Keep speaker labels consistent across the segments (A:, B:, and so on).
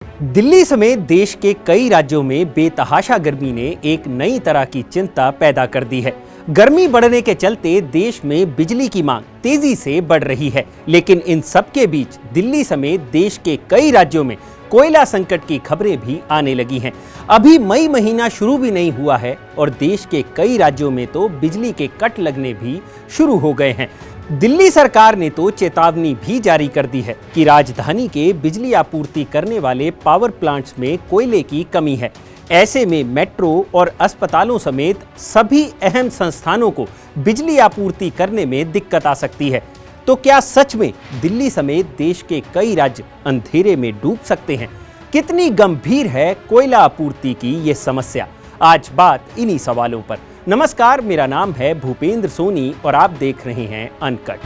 A: दिल्ली समेत देश के कई राज्यों में बेतहाशा गर्मी ने एक नई तरह की चिंता पैदा कर दी है। गर्मी बढ़ने के चलते देश में बिजली की मांग तेजी से बढ़ रही है, लेकिन इन सब के बीच दिल्ली समेत देश के कई राज्यों में कोयला संकट की खबरें भी आने लगी हैं। अभी मई महीना शुरू भी नहीं हुआ है और देश के कई राज्यों में तो बिजली के कट लगने भी शुरू हो गए हैं। दिल्ली सरकार ने तो चेतावनी भी जारी कर दी है कि राजधानी के बिजली आपूर्ति करने वाले पावर प्लांट्स में कोयले की कमी है। ऐसे में मेट्रो और अस्पतालों समेत सभी अहम संस्थानों को बिजली आपूर्ति करने में दिक्कत आ सकती है। तो क्या सच में दिल्ली समेत देश के कई राज्य अंधेरे में डूब सकते हैं? कितनी गंभीर है कोयला आपूर्ति की ये समस्या? आज बात इन्हीं सवालों पर। नमस्कार, मेरा नाम है भूपेंद्र सोनी और आप देख रहे हैं अनकट।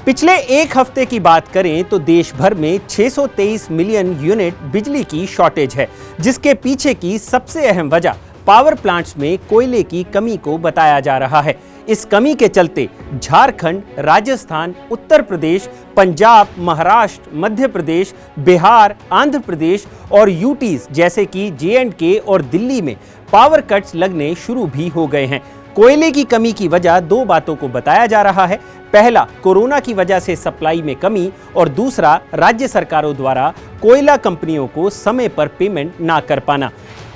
A: पिछले एक हफ्ते की बात करें तो देश भर में 623 मिलियन यूनिट बिजली की शॉर्टेज है, जिसके पीछे की सबसे अहम वजह पावर प्लांट्स में कोयले की कमी को बताया जा रहा है। इस कमी के चलते झारखंड, राजस्थान, उत्तर प्रदेश, पंजाब, महाराष्ट्र, मध्य प्रदेश, बिहार, आंध्र प्रदेश और यूटीज जैसे कि जे&के और दिल्ली में पावर कट्स लगने शुरू भी हो गए हैं। कोयले की कमी की वजह दो बातों को बताया जा रहा है। पहला, कोरोना की वजह से सप्लाई में कमी और दूसरा, राज्य सरकारों द्वारा कोयला कंपनियों को समय पर पेमेंट ना कर पाना।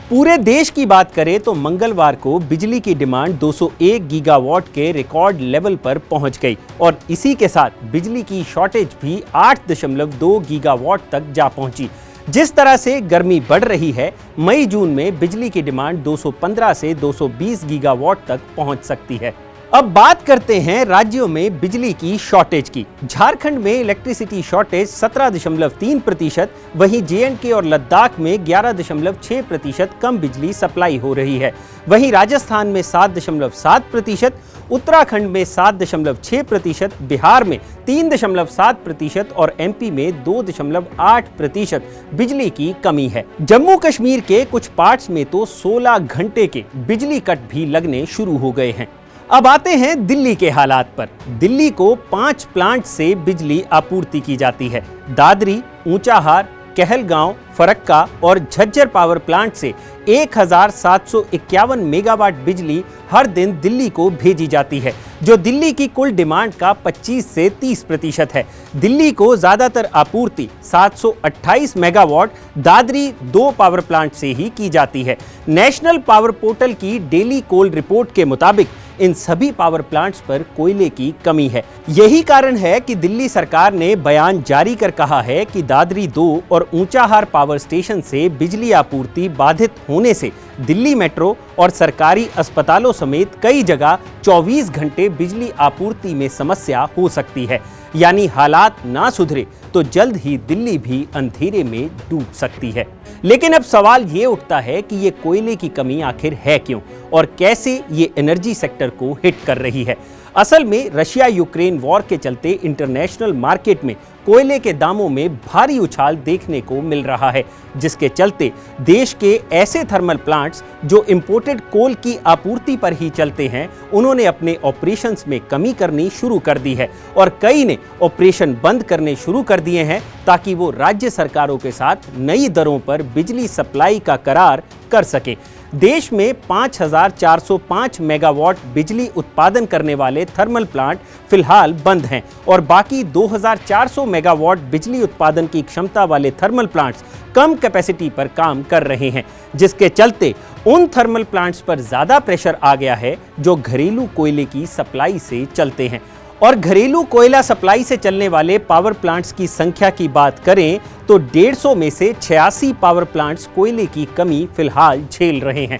A: पूरे देश की बात करें तो मंगलवार को बिजली की डिमांड 201 गीगावाट के रिकॉर्ड लेवल पर पहुंच गई और इसी के साथ बिजली की शॉर्टेज भी 8.2 गीगावाट तक जा पहुंची। जिस तरह से गर्मी बढ़ रही है, मई जून में बिजली की डिमांड 215 से 220 गीगावाट तक पहुंच सकती है। अब बात करते हैं राज्यों में बिजली की शॉर्टेज की। झारखंड में इलेक्ट्रिसिटी शॉर्टेज 17.3%, वहीं जे&के और लद्दाख में 11.6% कम बिजली सप्लाई हो रही है। वहीं राजस्थान में 7.7%, उत्तराखंड में 7.6%, बिहार में 3.7% और एमपी में 2.8% बिजली की कमी है। जम्मू कश्मीर के कुछ पार्ट्स में तो 16 घंटे के बिजली कट भी लगने शुरू हो गए हैं। अब आते हैं दिल्ली के हालात पर। दिल्ली को 5 प्लांट से बिजली आपूर्ति की जाती है। दादरी, ऊंचाहार, कहलगांव, फरक्का और झज्जर पावर प्लांट से 1751 मेगावाट बिजली हर दिन दिल्ली को भेजी जाती है, जो दिल्ली की कुल डिमांड का 25 से 30% है। दिल्ली को ज्यादातर आपूर्ति 728 मेगावाट दादरी 2 पावर प्लांट से ही की जाती है। नेशनल पावर पोर्टल की डेली कोल रिपोर्ट के मुताबिक इन सभी पावर प्लांट्स पर कोयले की कमी है। यही कारण है कि दिल्ली सरकार ने बयान जारी कर कहा है कि दादरी 2 और ऊंचाहार पावर स्टेशन से बिजली आपूर्ति बाधित होने से दिल्ली मेट्रो और सरकारी अस्पतालों समेत कई जगह 24 घंटे बिजली आपूर्ति में समस्या हो सकती है। यानी हालात ना सुधरे तो जल्द ही दिल्ली भी अंधेरे में डूब सकती है। लेकिन अब सवाल ये उठता है कि ये कोयले की कमी आखिर है क्यों और कैसे ये एनर्जी सेक्टर को हिट कर रही है। असल में रशिया यूक्रेन वॉर के चलते इंटरनेशनल मार्केट में कोयले के दामों में भारी उछाल देखने को मिल रहा है, जिसके चलते देश के ऐसे थर्मल प्लांट्स जो इंपोर्टेड कोल की आपूर्ति पर ही चलते हैं, उन्होंने अपने ऑपरेशंस में कमी करनी शुरू कर दी है और कई ने ऑपरेशन बंद करने शुरू कर दिए हैं ताकि वो राज्य सरकारों के साथ नई दरों पर बिजली सप्लाई का करार कर सके। देश में 5405 मेगावाट बिजली उत्पादन करने वाले थर्मल प्लांट फिलहाल बंद हैं और बाकी 2400 मेगावाट बिजली उत्पादन की क्षमता वाले थर्मल प्लांट्स कम कैपेसिटी पर काम कर रहे हैं, जिसके चलते उन थर्मल प्लांट्स पर ज्यादा प्रेशर आ गया है जो घरेलू कोयले की सप्लाई से चलते हैं। और घरेलू कोयला सप्लाई से चलने वाले पावर प्लांट्स की संख्या की बात करें तो 150 में से 86 पावर प्लांट्स कोयले की कमी फिलहाल झेल रहे हैं।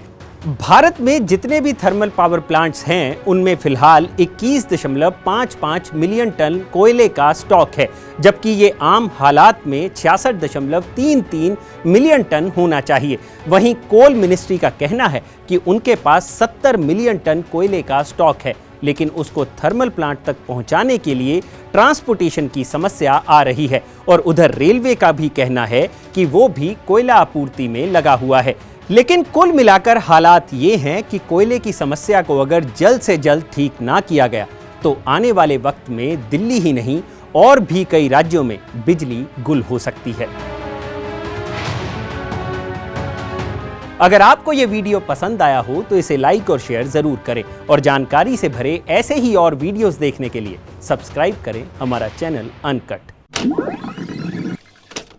A: भारत में जितने भी थर्मल पावर प्लांट्स हैं, उनमें फिलहाल 21.55 मिलियन टन कोयले का स्टॉक है, जबकि ये आम हालात में 66.33 मिलियन टन होना चाहिए। वहीं कोल मिनिस्ट्री का कहना है कि उनके पास 70 मिलियन टन कोयले का स्टॉक है, लेकिन उसको थर्मल प्लांट तक पहुंचाने के लिए ट्रांसपोर्टेशन की समस्या आ रही है और उधर रेलवे का भी कहना है कि वो भी कोयला आपूर्ति में लगा हुआ है। लेकिन कुल मिलाकर हालात ये हैं कि कोयले की समस्या को अगर जल्द से जल्द ठीक ना किया गया तो आने वाले वक्त में दिल्ली ही नहीं और भी कई राज्यों में बिजली गुल हो सकती है। अगर आपको ये वीडियो पसंद आया हो तो इसे लाइक और शेयर जरूर करें और जानकारी से भरे ऐसे ही और वीडियोस देखने के लिए सब्सक्राइब करें हमारा चैनल अनकट।